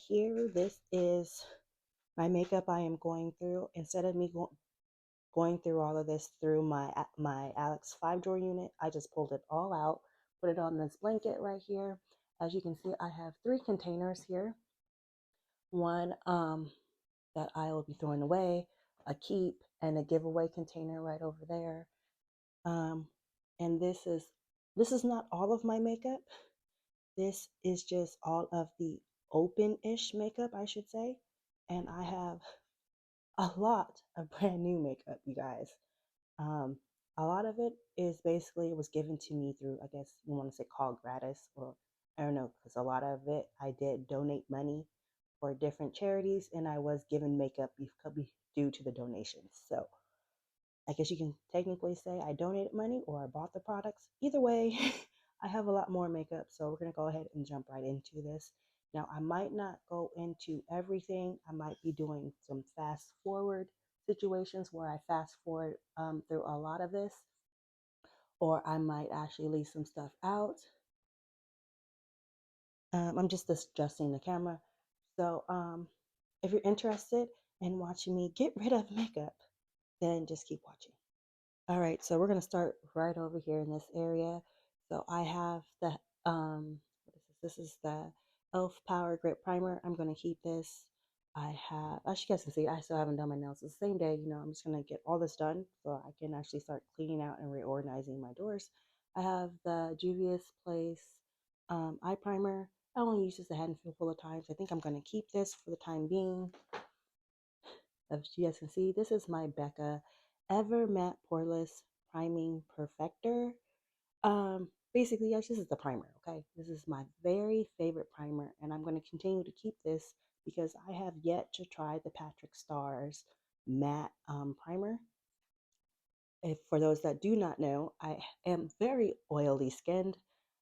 here. This is my makeup I am going through. Instead of me going through all of this through my Alex 5 drawer unit, I just pulled it all out, put it on this blanket right here. As you can see, I have 3 containers here. One that I will be throwing away, a keep, and a giveaway container right over there. And this is not all of my makeup. This is just all of the open-ish makeup, I should say. And I have a lot of brand new makeup, you guys. Um, a lot of it is basically was given to me through, I guess you want to say called gratis, or I don't know, because a lot of it I did donate money for different charities, and I was given makeup due to the donations. So I guess you can technically say I donated money or I bought the products. Either way, I have a lot more makeup, so we're going to go ahead and jump right into this. Now, I might not go into everything. I might be doing some fast forward situations where I fast forward through a lot of this, or I might actually leave some stuff out. I'm just adjusting the camera. So if you're interested in watching me get rid of makeup, then just keep watching. All right, so we're going to start right over here in this area. So I have the, what is this? This is the e.l.f. Power Grip Primer. I'm going to keep this. I have, as you guys can see, I still haven't done my nails. It's the same day, I'm just going to get all this done so I can actually start cleaning out and reorganizing my doors. I have the Juvia's Place eye primer. I only use this a handful of times. I think I'm going to keep this for the time being. As you guys can see, this is my Becca Ever Matte Poreless Priming Perfector. Basically, yes, this is the primer, okay? This is my very favorite primer, and I'm going to continue to keep this because I have yet to try the Patrick Starr's matte primer. If for those that do not know, I am very oily skinned,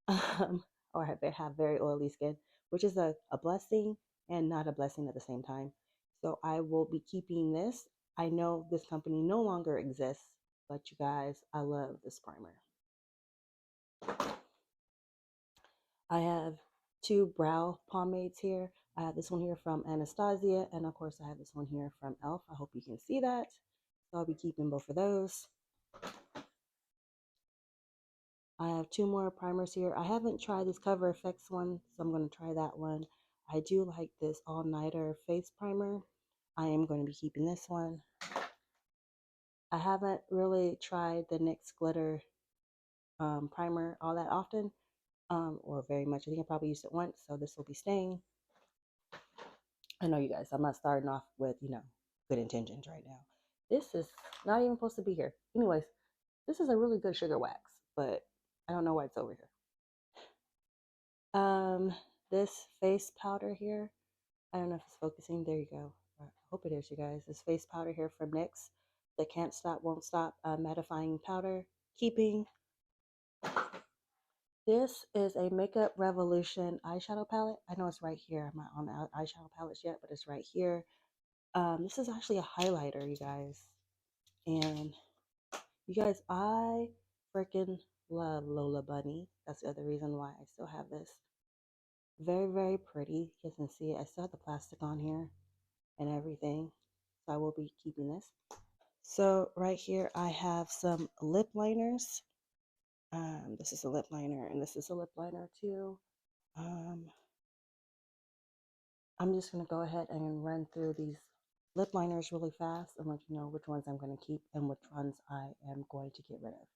or have very oily skin, which is a blessing and not a blessing at the same time. So I will be keeping this. I know this company no longer exists, but you guys, I love this primer. I have 2 brow pomades here. I have this one here from Anastasia, and of course I have this one here from e.l.f. I hope you can see that. So I'll be keeping both of those. I have 2 more primers here. I haven't tried this Cover FX one, so I'm going to try that one. I do like this All Nighter face primer. I am going to be keeping this one. I haven't really tried the NYX Glitter primer all that often, or very much. I think I probably used it once, so this will be staying. I know you guys, I'm not starting off with, good intentions right now. This is not even supposed to be here. Anyways, this is a really good sugar wax, but I don't know why it's over here. This face powder here, I don't know if it's focusing. There you go. I hope it is, you guys. This face powder here from NYX, the Can't Stop Won't Stop mattifying powder. Keeping. This is a Makeup Revolution eyeshadow palette. I know it's right here. I'm not on the eyeshadow palettes yet, but it's right here. This is actually a highlighter, you guys. And you guys, I freaking love Lola Bunny. That's the other reason why I still have this. Very, very pretty. You can see it. I still have the plastic on here and everything. So I will be keeping this. So right here, I have some lip liners. This is a lip liner, and this is a lip liner too. I'm just going to go ahead and run through these lip liners really fast and let you know which ones I'm going to keep and which ones I am going to get rid of.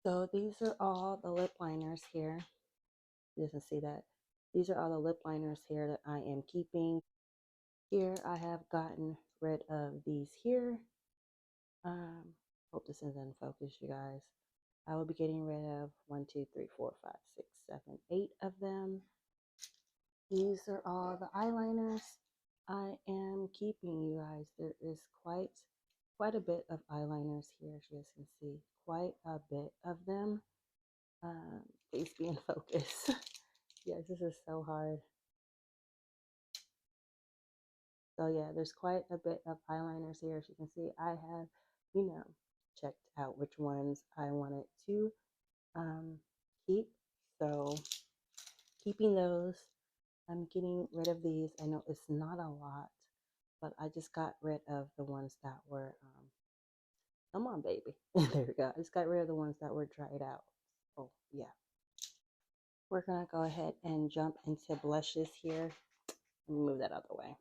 So these are all the lip liners here. You can see that. These are all the lip liners here that I am keeping. Here I have gotten rid of these here. Hope this is in focus, you guys. I will be getting rid of 1, 2, 3, 4, 5, 6, 7, 8 of them. These are all the eyeliners I am keeping, you guys. There is quite a bit of eyeliners here, as you guys can see. Quite a bit of them. Please be in focus. Yes, this is so hard. So yeah, there's quite a bit of eyeliners here. As you can see, I have, checked out which ones I wanted to keep. So keeping those. I'm getting rid of these. I know it's not a lot, but I just got rid of the ones that were, come on, baby. There we go. I just got rid of the ones that were dried out. Oh, yeah. We're going to go ahead and jump into blushes here. Let me move that out of the way.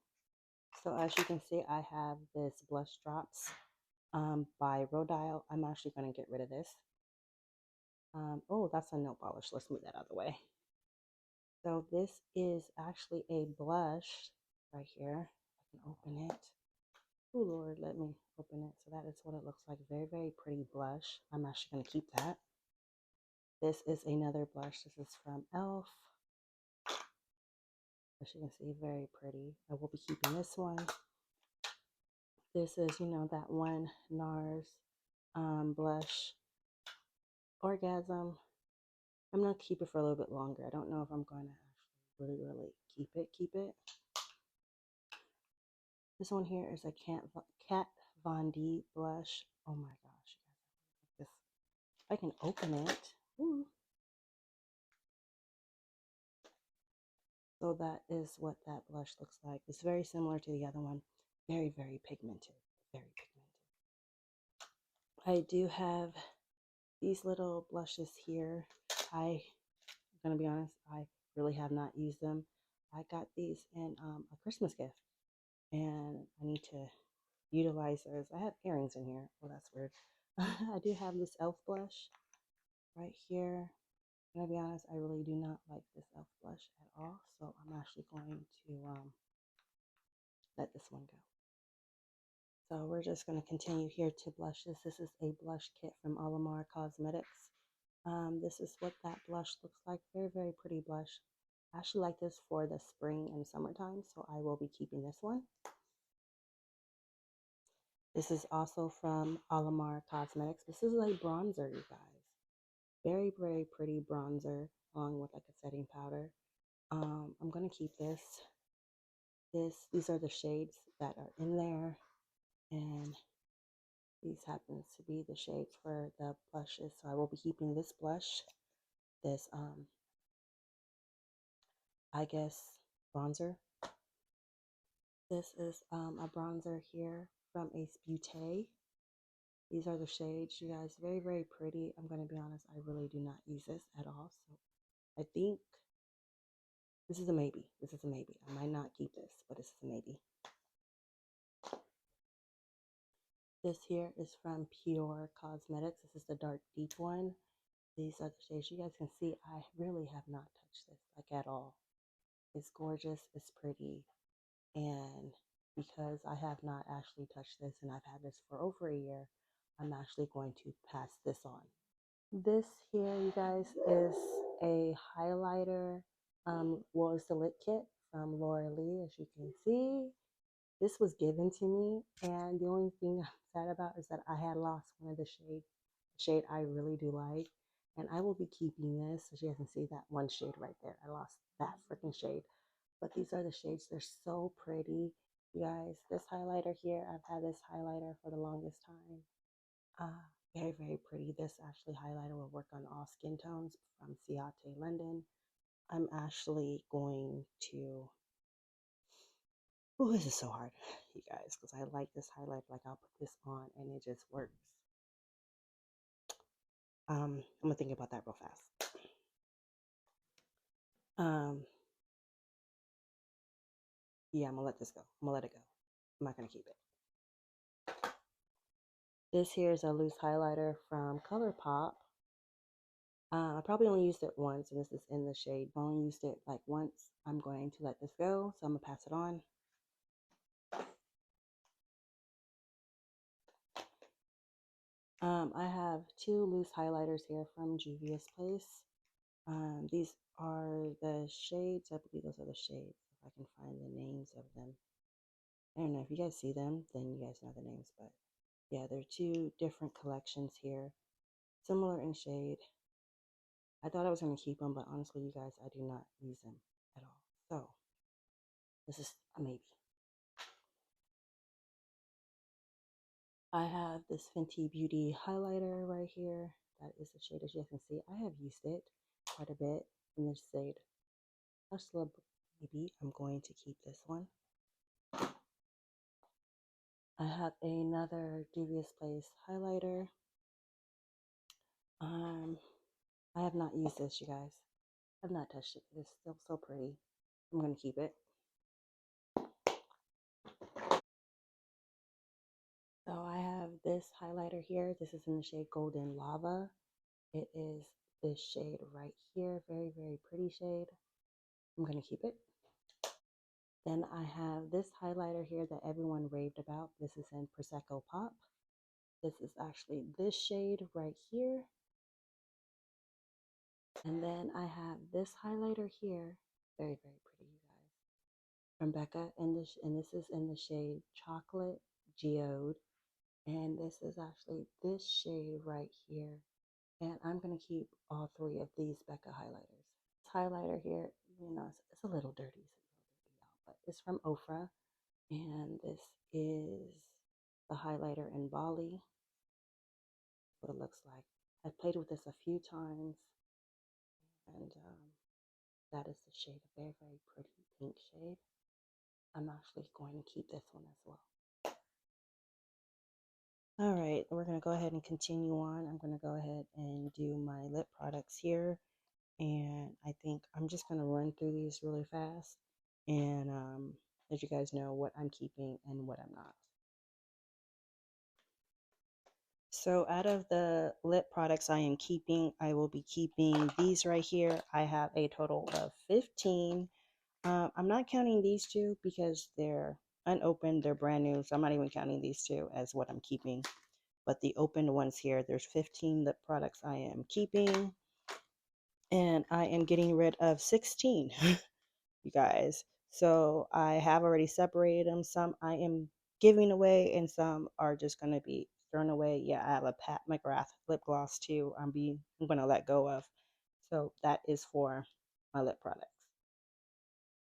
So as you can see, I have this blush drops by Rodile. I'm actually going to get rid of this. Oh, that's a nail polish. Let's move that out of the way. So this is actually a blush right here. I can open it. Oh Lord, let me open it. So that is what it looks like. Very, very pretty blush. I'm actually going to keep that. This is another blush. This is from e.l.f. As you can see, very pretty. I will be keeping this one. This is, you know, that one NARS blush, Orgasm. I'm going to keep it for a little bit longer. I don't know if I'm going to actually really keep it. This one here is a Kat Von D blush. Oh my gosh, this, I can open it. Ooh. So that is what that blush looks like. It's very similar to the other one. Very, very pigmented. Very pigmented. I do have these little blushes here. I'm going to be honest, I really have not used them. I got these in a Christmas gift, and I need to utilize those. I have earrings in here. Oh, that's weird. I do have this e.l.f. blush right here. I'm going to be honest, I really do not like this e.l.f. blush at all, so I'm actually going to let this one go. So we're just going to continue here to blushes. This is a blush kit from Alamar Cosmetics. This is what that blush looks like. Very, very pretty blush. I actually like this for the spring and summertime, so I will be keeping this one. This is also from Alamar Cosmetics. This is a bronzer, you guys. Very, very pretty bronzer along with like a setting powder. I'm going to keep this. These are the shades that are in there, and these happens to be the shades for the blushes. So I will be keeping this blush, this I guess bronzer. This is a bronzer here from Ace Beauty. These are the shades, you guys. Very, very pretty. I'm going to be honest, I really do not use this at all. So I think this is a maybe. This is a maybe. I might not keep this, but this is a maybe. This here is from Pure Cosmetics. This is the dark deep one. These are the shades. You guys can see I really have not touched this like at all. It's gorgeous. It's pretty. And because I have not actually touched this and I've had this for over a year, I'm actually going to pass this on. This here, you guys, is a highlighter. Well, it's the lip kit from Laura Lee, as you can see. This was given to me, and the only thing I'm sad about is that I had lost one of the shade I really do like, and I will be keeping this. As you guys can see, that one shade right there, I lost that freaking shade. But these are the shades. They're so pretty, you guys. This highlighter here, I've had this highlighter for the longest time. Very, very pretty. This actually highlighter will work on all skin tones from Ciate London. I'm actually going to, oh, this is so hard, you guys, because I like this highlight. Like, I'll put this on and it just works. I'm gonna think about that real fast. Yeah, I'm gonna let this go. I'm gonna let it go. I'm not gonna keep it. This here is a loose highlighter from ColourPop. I probably only used it once, and this is in the shade. I only used it like once. I'm going to let this go, so I'm gonna pass it on. I have two loose highlighters here from Juvia's Place. These are the shades. I believe those are the shades. If I can find the names of them. I don't know if you guys see them, then you guys know the names. But yeah, there are two different collections here, similar in shade. I thought I was going to keep them, but honestly, you guys, I do not use them at all. So this is a maybe. I have this Fenty Beauty highlighter right here. That is the shade, as you guys can see. I have used it quite a bit in this shade. Hustler Baby. I'm going to keep this one. I have another Dubious Place highlighter. Um, I have not used this, you guys. I've not touched it. It's still so pretty. I'm going to keep it. So I have this highlighter here. This is in the shade Golden Lava. It is this shade right here. Very, very pretty shade. I'm going to keep it. Then I have this highlighter here that everyone raved about. This is in Prosecco Pop. This is actually this shade right here. And then I have this highlighter here. Very, very pretty, you guys. From Becca, and this is in the shade Chocolate Geode. And this is actually this shade right here. And I'm going to keep all three of these Becca highlighters. This highlighter here, you know, it's a little dirty, but it's from Ofra. And this is the highlighter in Bali. What it looks like. I played with this a few times, and that is the shade, a very, very pretty pink shade. I'm actually going to keep this one as well. All right, we're going to go ahead and continue on. I'm going to go ahead and do my lip products here. And I think I'm just going to run through these really fast and let you guys know what I'm keeping and what I'm not. So out of the lip products I am keeping, I will be keeping these right here. I have a total of 15. I'm not counting these two because they're unopened, they're brand new, so I'm not even counting these two as what I'm keeping. But the opened ones here, there's 15 lip products I am keeping, and I am getting rid of 16, you guys. So I have already separated them. Some I am giving away, and some are just going to be thrown away. Yeah, I have a Pat McGrath lip gloss too. I'm going to let go of. So that is for my lip products.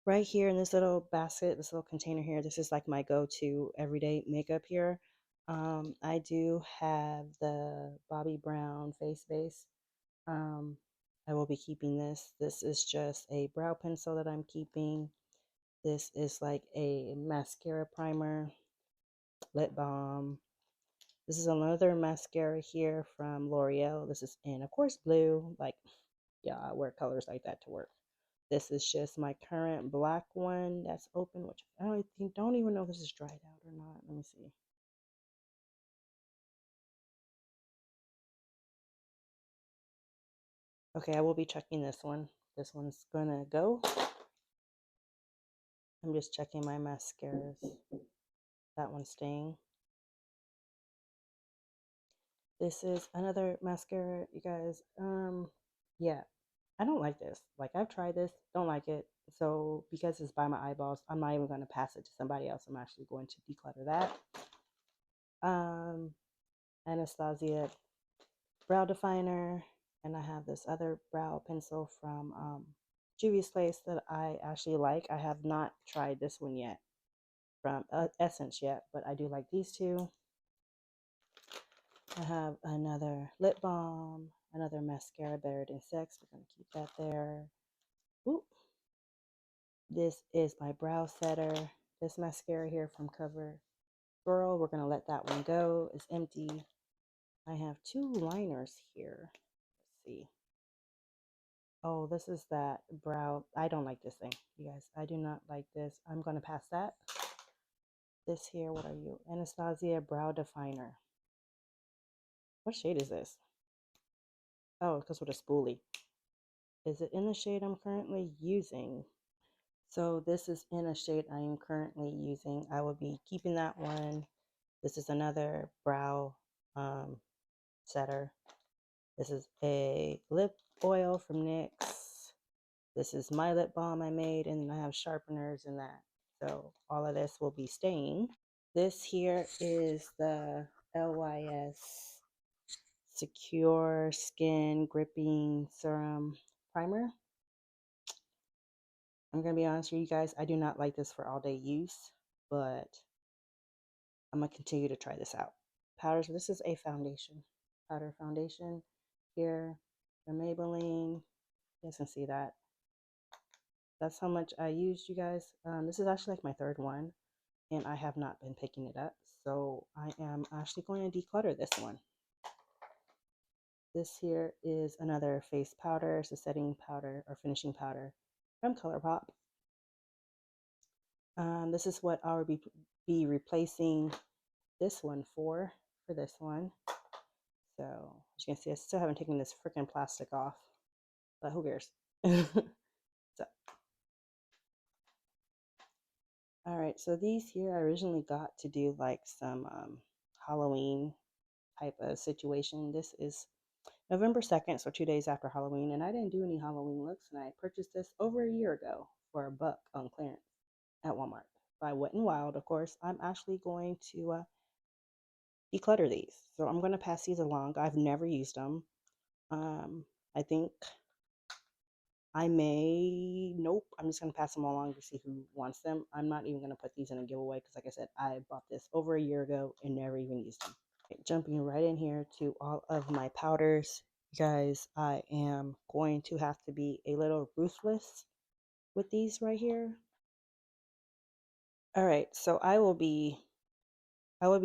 Right here in this little basket, this little container here, this is like my go-to everyday makeup here. I do have the Bobbi Brown face base. I will be keeping this. This is just a brow pencil that I'm keeping. This is like a mascara primer, lip balm. This is another mascara here from L'Oreal. This is in, of course, blue. Like, yeah, I wear colors like that to work. This is just my current black one that's open, which I don't even know if this is dried out or not. Let me see. Okay, I will be checking this one. This one's gonna go. I'm just checking my mascaras. That one's staying. This is another mascara, you guys. Yeah, I don't like this. Like, I've tried this, don't like it. So because it's by my eyeballs, I'm not even going to pass it to somebody else. I'm actually going to declutter that. Anastasia brow definer, and I have this other brow pencil from Beauties Place that I actually like. I have not tried this one yet from Essence yet, but I do like these two. I have another lip balm, another mascara, Better Than Sex. We're going to keep that there. Ooh. This is my brow setter. This mascara here from Cover Girl. We're going to let that one go. It's empty. I have two liners here. Let's see. Oh, this is that brow. I don't like this thing, you guys. I do not like this. I'm going to pass that. This here, what are you? Anastasia Brow Definer. What shade is this? Oh, because with a spoolie. Is it in the shade I'm currently using? So this is in a shade I am currently using. I will be keeping that one. This is another brow setter. This is a lip oil from NYX. This is my lip balm I made, and I have sharpeners in that. So all of this will be staying. This here is the LYS Secure Skin Gripping Serum Primer. I'm going to be honest with you guys, I do not like this for all day use, but I'm going to continue to try this out. Powders, this is a foundation. Powder foundation here from Maybelline. You guys can see that. That's how much I used, you guys. This is actually like my third one, and I have not been picking it up. So I am actually going to declutter this one. This here is another face powder. It's a setting powder or finishing powder from ColourPop. This is what I'll be replacing this one for this one. So as you can see, I still haven't taken this freaking plastic off, but who cares? So, all right, so these here I originally got to do like some Halloween type of situation. This is November 2nd, so 2 days after Halloween, and I didn't do any Halloween looks, and I purchased this over a year ago for $1 on clearance at Walmart by Wet n Wild. Of course, I'm actually going to declutter these, so I'm going to pass these along. I've never used them. I think nope, I'm just going to pass them along to see who wants them. I'm not even going to put these in a giveaway because, like I said, I bought this over a year ago and never even used them. Okay, jumping right in here to all of my powders. Guys, I am going to have to be a little ruthless with these right here. All right, so I will be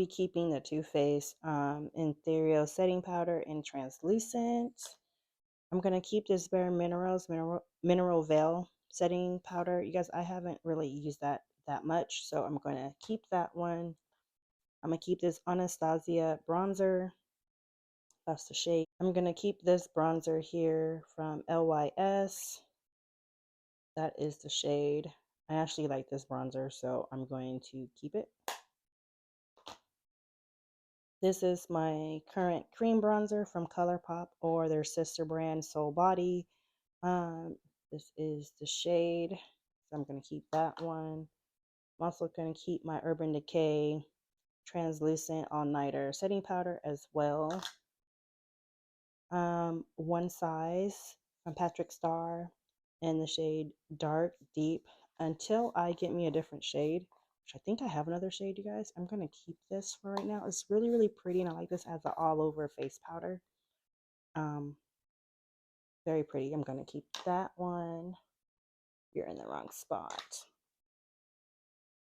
keeping the Too Faced Ethereal Setting Powder in Translucent. I'm gonna keep this Bare Mineral Veil Setting Powder. You guys, I haven't really used that much, so I'm gonna keep that one. I'm gonna keep this Anastasia bronzer. That's the shade. I'm gonna keep this bronzer here from LYS. That is the shade. I actually like this bronzer, so I'm going to keep it. This is my current cream bronzer from ColourPop or their sister brand Soul Body. This is the shade, so I'm going to keep that one. I'm also going to keep my Urban Decay Translucent All Nighter Setting Powder as well. One Size from Patrick Starr in the shade Dark Deep. Until I get me a different shade, which I think I have another shade, you guys, I'm going to keep this for right now. It's really, really pretty, and I like this as an all-over face powder. Very pretty. I'm going to keep that one. You're in the wrong spot.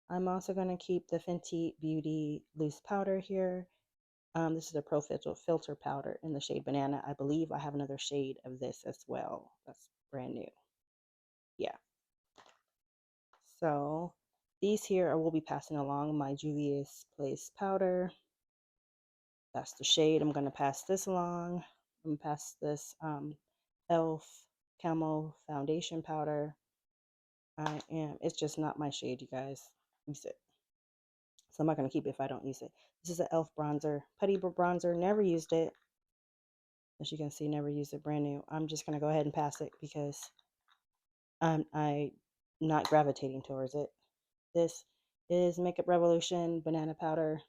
I'm also going to keep the Fenty Beauty Loose Powder here. This is a Pro Filter Powder in the shade Banana. I believe I have another shade of this as well. That's brand new. Yeah. So these here I will be passing along my Juvia's Place powder. That's the shade. I'm going to pass this along. I'm going to pass this e.l.f. Camo Foundation Powder. It's just not my shade, you guys. Use it. So I'm not going to keep it if I don't use it. This is an e.l.f. bronzer. Putty bronzer. Never used it. As you can see, never used it. Brand new. I'm just going to go ahead and pass it because I'm not gravitating towards it. This is Makeup Revolution Banana Powder.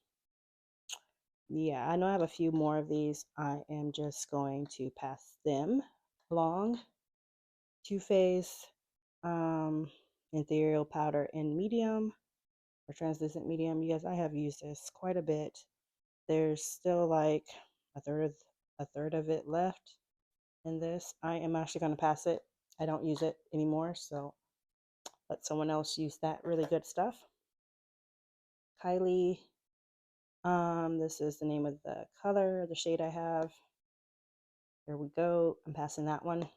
Yeah, I know I have a few more of these. I am just going to pass them along. Too Faced Ethereal Powder in medium or translucent medium. You guys, I have used this quite a bit. There's still like a third of it left in this. I am actually going to pass it. I don't use it anymore, so let someone else use that really good stuff. Kylie. This is the name of the color, the shade I have. There we go. I'm passing that one.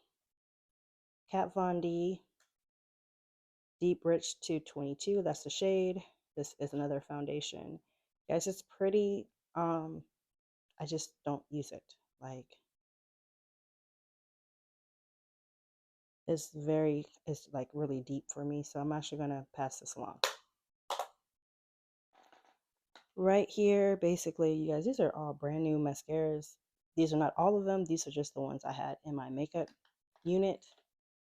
Kat Von D, Deep Rich 222. That's the shade. This is another foundation. Guys, it's pretty. I just don't use it. Like, it's like really deep for me. So I'm actually gonna pass this along. Right here, basically, you guys, these are all brand new mascaras. These are not all of them. These are just the ones I had in my makeup unit.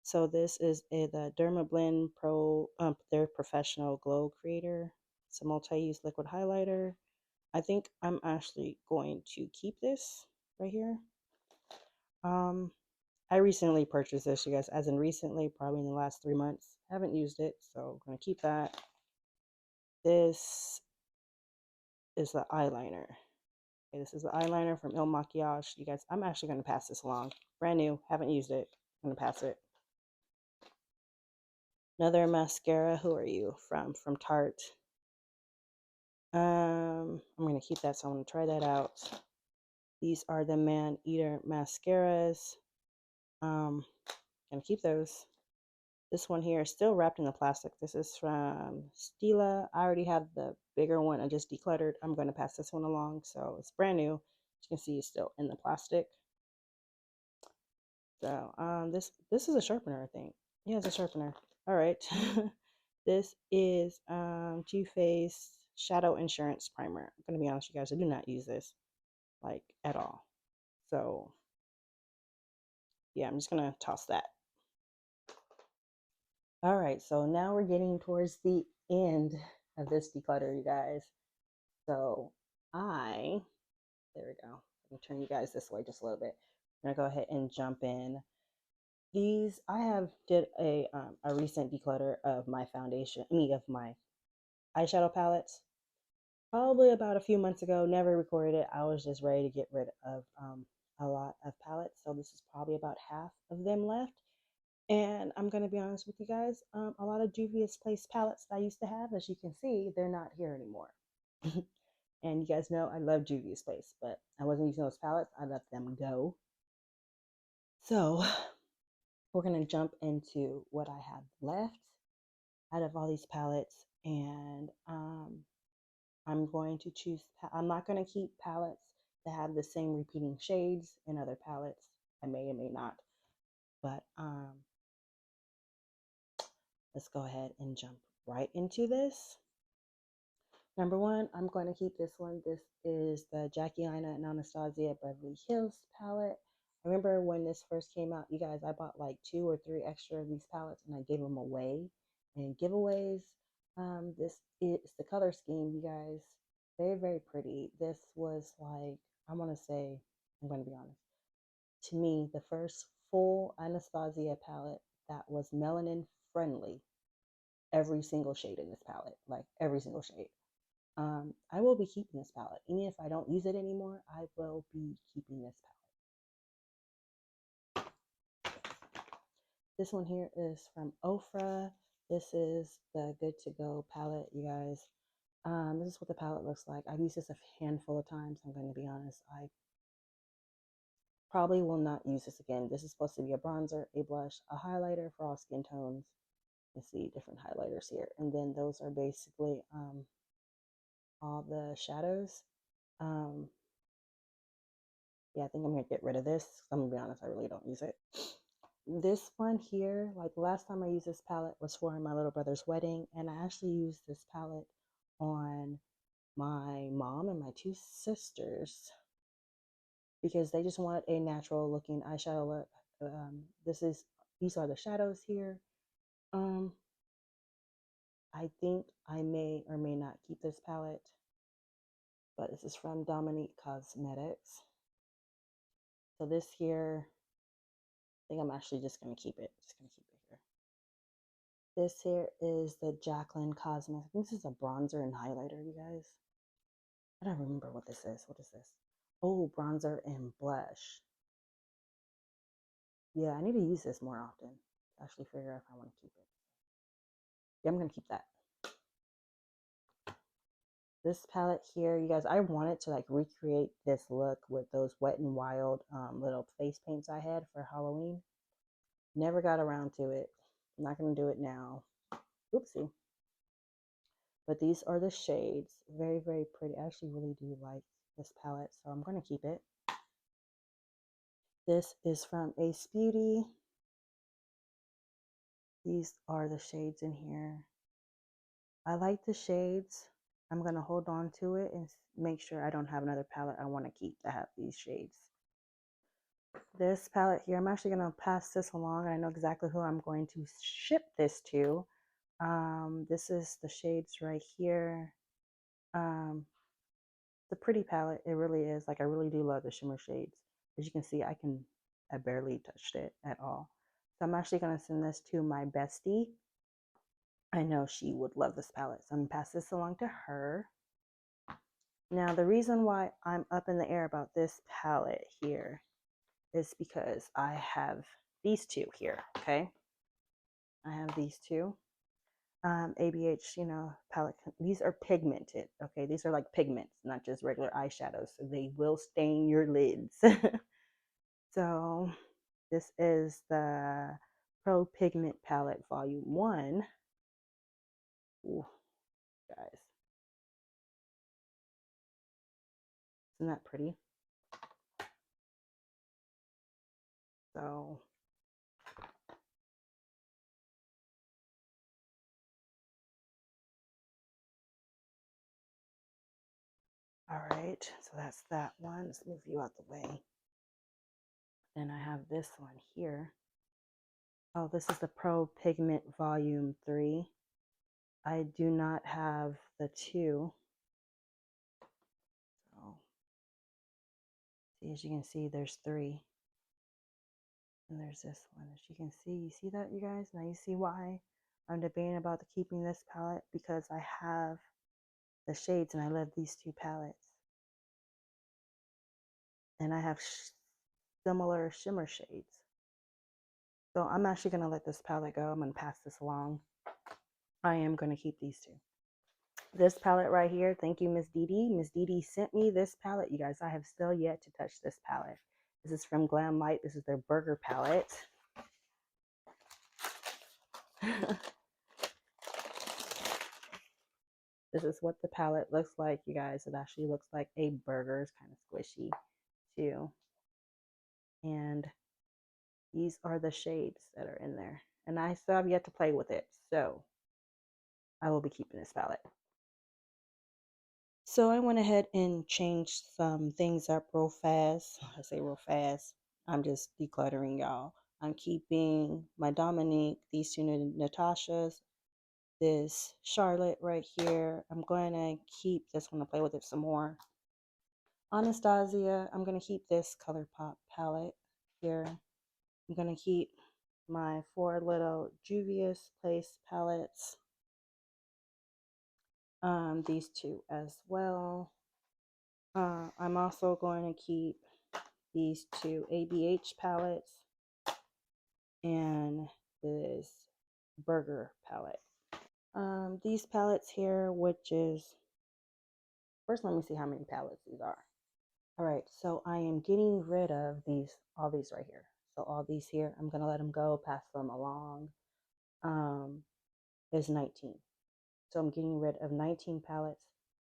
So this is the Dermablend Pro, their professional glow creator. It's a multi-use liquid highlighter. I think I'm actually going to keep this right here. I recently purchased this, you guys, as in recently, probably in the last 3 months. Haven't used it, so I'm going to keep that. This is the eyeliner. Okay, this is the eyeliner from Il Makiage. You guys, I'm actually going to pass this along. Brand new, haven't used it. I'm going to pass it. Another mascara. Who are you from? From Tarte. I'm gonna keep that, so I'm gonna try that out. These are the Man Eater mascaras. Gonna keep those. This one here is still wrapped in the plastic. This is from Stila. I already have the bigger one. I just decluttered. I'm going to pass this one along. So it's brand new. As you can see, it's still in the plastic. So this is a sharpener, I think. Yeah, it's a sharpener. All right. This is Too Faced Shadow Insurance Primer. I'm going to be honest with you guys, I do not use this like at all. So yeah, I'm just going to toss that. All right, so now we're getting towards the end of this declutter, you guys. So there we go. Let me turn you guys this way just a little bit. I'm gonna go ahead and jump in. I have did a recent declutter of my foundation, of my eyeshadow palettes. Probably about a few months ago, never recorded it. I was just ready to get rid of a lot of palettes. So this is probably about half of them left. And I'm going to be honest with you guys, a lot of Juvia's Place palettes that I used to have, as you can see, they're not here anymore. And you guys know I love Juvia's Place, but I wasn't using those palettes. I let them go. So we're going to jump into what I have left out of all these palettes. And I'm going to choose, I'm not going to keep palettes that have the same repeating shades in other palettes. I may or may not. But let's go ahead and jump right into this. Number one, I'm going to keep this one. This is the Jackie Aina and Anastasia Beverly Hills palette. I remember when this first came out, you guys, I bought like 2 or 3 extra of these palettes and I gave them away. And giveaways, this is the color scheme, you guys. Very, very pretty. This was like, I want to say, I'm going to be honest. To me, the first full Anastasia palette that was melanin friendly. Every single shade in this palette, like every single shade. I will be keeping this palette. Even if I don't use it anymore, I will be keeping this palette. This one here is from Ofra. This is the Good to Go palette, you guys. This is what the palette looks like. I've used this a handful of times. I'm going to be honest. I probably will not use this again. This is supposed to be a bronzer, a blush, a highlighter for all skin tones. You see different highlighters here. And then those are basically all the shadows. Yeah, I think I'm gonna get rid of this. I'm gonna be honest, I really don't use it. This one here, like the last time I used this palette was for my little brother's wedding, and I actually used this palette on my mom and my 2 sisters because they just wanted a natural looking eyeshadow look. These are the shadows here. I think I may or may not keep this palette, but this is from Dominique Cosmetics. So this here, I think I'm actually just going to keep it. Just going to keep it here. This here is the Jaclyn Cosmetics. I think this is a bronzer and highlighter, you guys. I don't remember what this is. What is this? Oh, bronzer and blush. Yeah, I need to use this more often to actually figure out if I want to keep it. Yeah, I'm going to keep that. This palette here, you guys, I wanted to like recreate this look with those Wet n Wild little face paints I had for Halloween. Never got around to it. I'm not going to do it now. Oopsie. But these are the shades. Very, very pretty. I actually really do like this palette, so I'm going to keep it. This is from Ace Beauty. These are the shades in here. I like the shades. I'm going to hold on to it and make sure I don't have another palette I want to keep that have these shades. This palette here, I'm actually going to pass this along. I know exactly who I'm going to ship this to. This is the shades right here. The pretty palette, it really is. Like, I really do love the shimmer shades. As you can see, I barely touched it at all. So I'm actually going to send this to my bestie. I know she would love this palette, so I'm going to pass this along to her. Now, the reason why I'm up in the air about this palette here is because I have these 2 here, okay? I have these 2. ABH, palette. These are pigmented. Okay, these are like pigments, not just regular eyeshadows. So they will stain your lids. So this is the Pro Pigment Palette Volume 1. Ooh, guys, isn't that pretty? So all right, so that's that one. Let's move you out the way. Then I have this one here. Oh, this is the Pro Pigment Volume 3. I do not have the 2. So, see, as you can see, there's 3. And there's this one. As you can see, you see that, you guys? Now you see why I'm debating about keeping this palette, because I have the shades and I love these 2 palettes. And I have similar shimmer shades. So I'm actually going to let this palette go. I'm going to pass this along. I am going to keep these 2. This palette right here, thank you, Miss Dee Dee. Miss Dee Dee sent me this palette, you guys. I have still yet to touch this palette. This is from Glam Light. This is their burger palette. This is what the palette looks like, you guys. It actually looks like a burger. It's kind of squishy too. And these are the shades that are in there. And I still have yet to play with it. So I will be keeping this palette. So I went ahead and changed some things up real fast. I say real fast. I'm just decluttering, y'all. I'm keeping my Dominique, these 2 Natashas, this Charlotte right here. I'm going to keep this one to play with it some more. Anastasia, I'm going to keep this ColourPop palette here. I'm going to keep my 4 little Juvia's Place palettes. These 2 as well. I'm also going to keep these 2 ABH palettes and this burger palette. These palettes here, which is, first let me see how many palettes these are. All right, so I am getting rid of all these right here. So all these here, I'm gonna let them go, pass them along. There's 19. So I'm getting rid of 19 palettes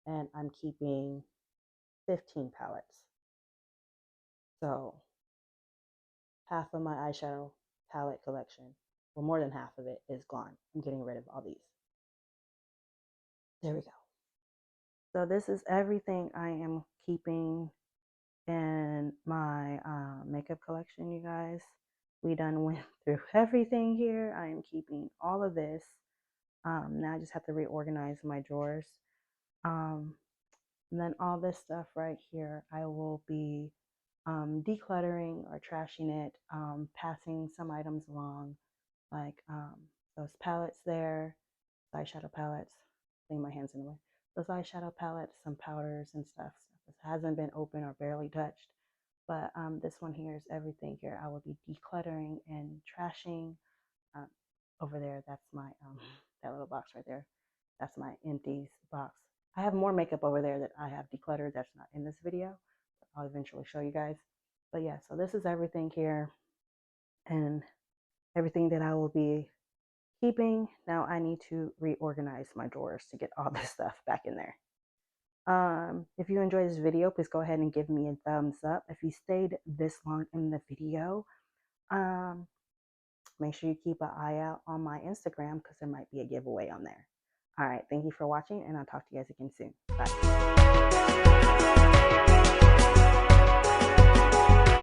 and I'm keeping 15 palettes. So half of my eyeshadow palette collection, well, more than half of it is gone. I'm getting rid of all these. There we go. So this is everything I am keeping in my makeup collection, you guys. We done went through everything here. I am keeping all of this. Now I just have to reorganize my drawers. And then all this stuff right here, I will be decluttering or trashing it, passing some items along, like those palettes there, eyeshadow palettes. Leave my hands in the way. Those eyeshadow palettes, some powders and stuff. This hasn't been open or barely touched. But this one here is everything here. I will be decluttering and trashing. Over there, that's my, that little box right there. That's my empties box. I have more makeup over there that I have decluttered that's not in this video. I'll eventually show you guys. But yeah, so this is everything here and everything that I will be keeping. Now I need to reorganize my drawers to get all this stuff back in there. If you enjoyed this video, please go ahead and give me a thumbs up. If you stayed this long in the video, make sure you keep an eye out on my Instagram because there might be a giveaway on there. All right, thank you for watching, and I'll talk to you guys again soon. Bye.